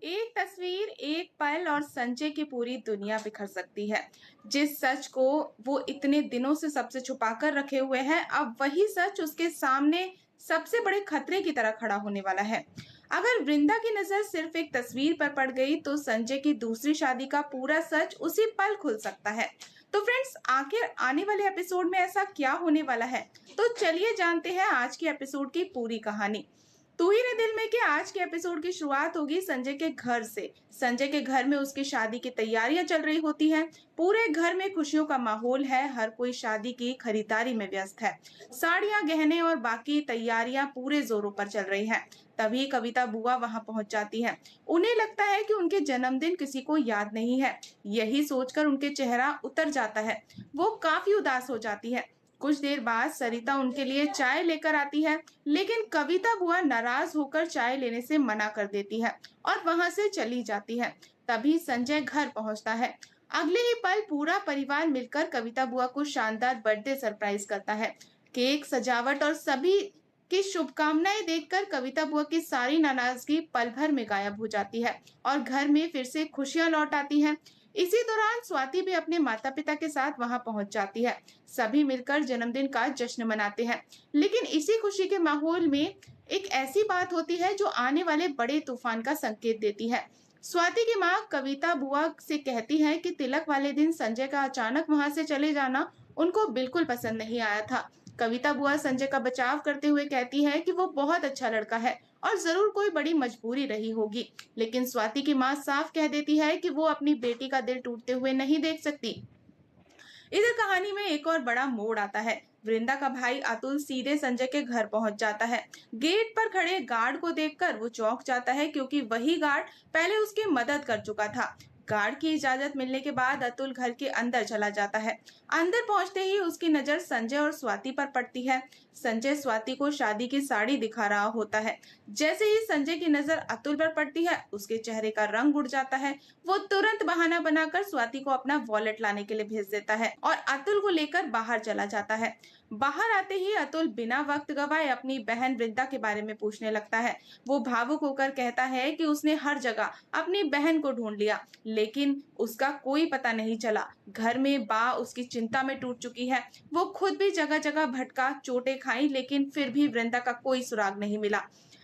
एक तस्वीर, एक पल और संजय की पूरी दुनिया बिखर सकती है। जिस सच को वो इतने दिनों से सबसे छुपा कर रखे हुए हैं, अब वही सच उसके सामने सबसे बड़े खतरे की तरह खड़ा होने वाला है। अगर वृंदा की नजर सिर्फ एक तस्वीर पर पड़ गई तो संजय की दूसरी शादी का पूरा सच उसी पल खुल सकता है। तो फ्रेंड्स, आखिर आने वाले एपिसोड में ऐसा क्या होने वाला है? तो चलिए जानते हैं आज की एपिसोड की पूरी कहानी। तू ही रे दिल में के आज के एपिसोड की शुरुआत होगी संजय के घर से। संजय के घर में उसकी शादी की तैयारियां चल रही होती हैं। पूरे घर में खुशियों का माहौल है, हर कोई शादी की खरीदारी में व्यस्त है। साड़ियां, गहने और बाकी तैयारियां पूरे जोरों पर चल रही हैं। तभी कविता बुआ वहां पहुंच जाती है। उन्हें लगता है कि उनके जन्मदिन किसी को याद नहीं है। यही सोचकर उनके चेहरा उतर जाता है। वो काफी उदास हो जाती है। कुछ देर बाद सरिता उनके लिए चाय लेकर आती है, लेकिन कविता बुआ नाराज होकर चाय लेने से मना कर देती है और वहां से चली जाती है। तभी संजय घर पहुंचता है। अगले ही पल पूरा परिवार मिलकर कविता बुआ को शानदार बर्थडे सरप्राइज करता है। केक, सजावट और सभी की शुभकामनाएं देखकर कविता बुआ की सारी नाराजगी पल भर में गायब हो जाती है और घर में फिर से खुशियां लौट आती हैं। इसी दौरान स्वाति भी अपने माता पिता के साथ वहां पहुंच जाती है। सभी मिलकर जन्मदिन का जश्न मनाते हैं। लेकिन इसी खुशी के माहौल में एक ऐसी बात होती है जो आने वाले बड़े तूफान का संकेत देती है। स्वाति की माँ कविता बुआ से कहती है कि तिलक वाले दिन संजय का अचानक वहां से चले जाना उनको बिल्कुल पसंद नहीं आया था। कविता बुआ संजय का बचाव करते हुए कहती है कि वो बहुत अच्छा लड़का है और जरूर कोई बड़ी मजबूरी रही होगी। लेकिन स्वाति की माँ साफ कह देती है कि वो अपनी बेटी का दिल टूटते हुए नहीं देख सकती। इधर कहानी में एक और बड़ा मोड़ आता है। वृंदा का भाई अतुल सीधे संजय के घर पहुंच जाता है। गेट पर खड़े गार्ड को देखकर वो चौंक जाता है, क्योंकि वही गार्ड पहले उसकी मदद कर चुका था। गार्ड की इजाजत मिलने के बाद अतुल घर के अंदर चला जाता है। अंदर पहुंचते ही उसकी नजर संजय और स्वाति पर पड़ती है। संजय स्वाति को शादी की साड़ी दिखा रहा होता है। जैसे ही संजय की नजर अतुल पर पड़ती है, उसके चेहरे का रंग उड़ जाता है। वो तुरंत बहाना बनाकर स्वाति को अपना वॉलेट लाने के लिए भेज देता है और अतुल को लेकर बाहर चला जाता है। बाहर आते ही अतुल बिना वक्त गवाए अपनी बहन वृंदा के बारे में पूछने लगता है। वो भावुक होकर कहता है कि उसने हर जगह अपनी बहन को ढूंढ लिया, लेकिन उसका कोई पता नहीं चला। घर में बा उसकी चिंता में टूट चुकी है। वो खुद भी जगह जगह भटका, चोटें खाई, लेकिन फिर भी वृंदा का कोई सुराग नहीं मिला।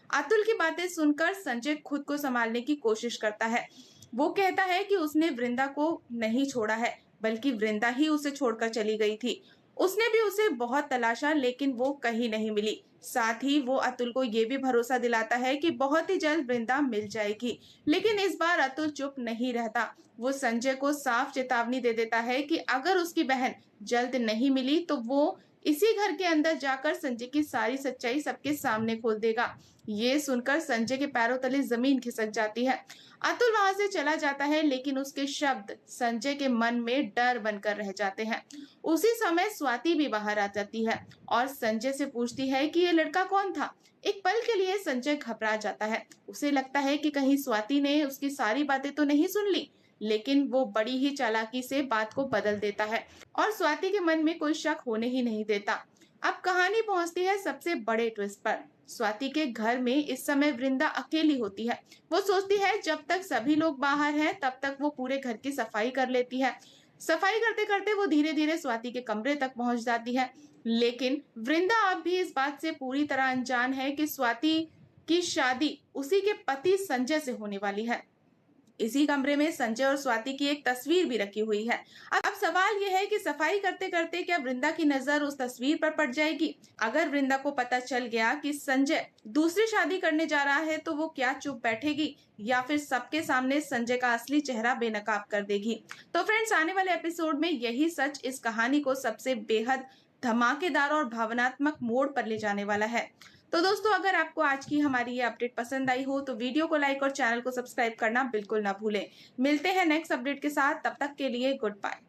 अतुल की बातें सुनकर संजय खुद को संभालने की कोशिश करता है। वो कहता है कि उसने वृंदा को नहीं छोड़ा है, बल्कि वृंदा ही उसे छोड़कर चली गई थी। उसने भी उसे बहुत तलाशा, लेकिन वो कहीं नहीं मिली। साथ ही वो अतुल को ये भी भरोसा दिलाता है कि बहुत ही जल्द वृंदा मिल जाएगी। लेकिन इस बार अतुल चुप नहीं रहता। वो संजय को साफ चेतावनी दे देता है कि अगर उसकी बहन जल्द नहीं मिली तो वो इसी घर के अंदर जाकर संजय की सारी सच्चाई सबके सामने खोल देगा। ये सुनकर संजय के पैरों तले जमीन खिसक जाती है। अतुल वहां से चला जाता है, लेकिन उसके शब्द संजय के मन में डर बनकर रह जाते हैं। उसी समय स्वाति भी बाहर आ जाती है और संजय से पूछती है कि ये लड़का कौन था। एक पल के लिए संजय घबरा जाता है। उसे लगता है कि कहीं स्वाति ने उसकी सारी बातें तो नहीं सुन ली, लेकिन वो बड़ी ही चालाकी से बात को बदल देता है और स्वाति के मन में कोई शक होने ही नहीं देता। अब कहानी पहुंचती है सबसे बड़े ट्विस्ट पर। स्वाति के घर में इस समय वृंदा अकेली होती है। वो सोचती है जब तक सभी लोग बाहर हैं तब तक वो पूरे घर की सफाई कर लेती है। सफाई करते करते वो धीरे धीरे स्वाति के कमरे तक पहुंच जाती है। लेकिन वृंदा अब भी इस बात से पूरी तरह अनजान है कि स्वाति की शादी उसी के पति संजय से होने वाली है। इसी कमरे में संजय और स्वाति की एक तस्वीर भी रखी हुई है। अब सवाल यह है कि सफाई करते करते क्या वृंदा की नजर उस तस्वीर पर पड़ जाएगी? अगर वृंदा को पता चल गया कि संजय दूसरी शादी करने जा रहा है तो वो क्या चुप बैठेगी या फिर सबके सामने संजय का असली चेहरा बेनकाब कर देगी? तो फ्रेंड्स, आने वाले एपिसोड में यही सच इस कहानी को सबसे बेहद धमाकेदार और भावनात्मक मोड़ पर ले जाने वाला है। तो दोस्तों, अगर आपको आज की हमारी ये अपडेट पसंद आई हो तो वीडियो को लाइक और चैनल को सब्सक्राइब करना बिल्कुल ना भूलें। मिलते हैं नेक्स्ट अपडेट के साथ, तब तक के लिए गुड बाय।